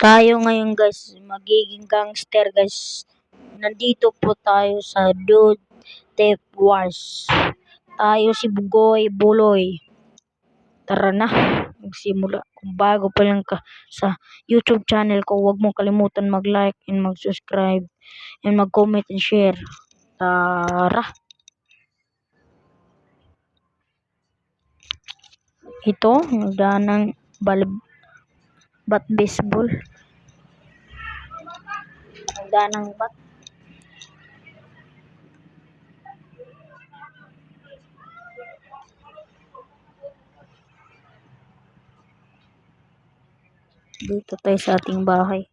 Tayo ngayon guys, magiging gangster guys. Nandito po tayo sa Dude Theft Wars. Tayo si Bugoy Buloy. Tara na, magsimula. Kung bago pa lang ka sa YouTube channel ko, huwag mong kalimutan mag-like and mag-subscribe and mag-comment and share. Tara! Ito, nagdaan ng bat baseball. Nagdaan ng bat. Dito tayo sa ating bahay.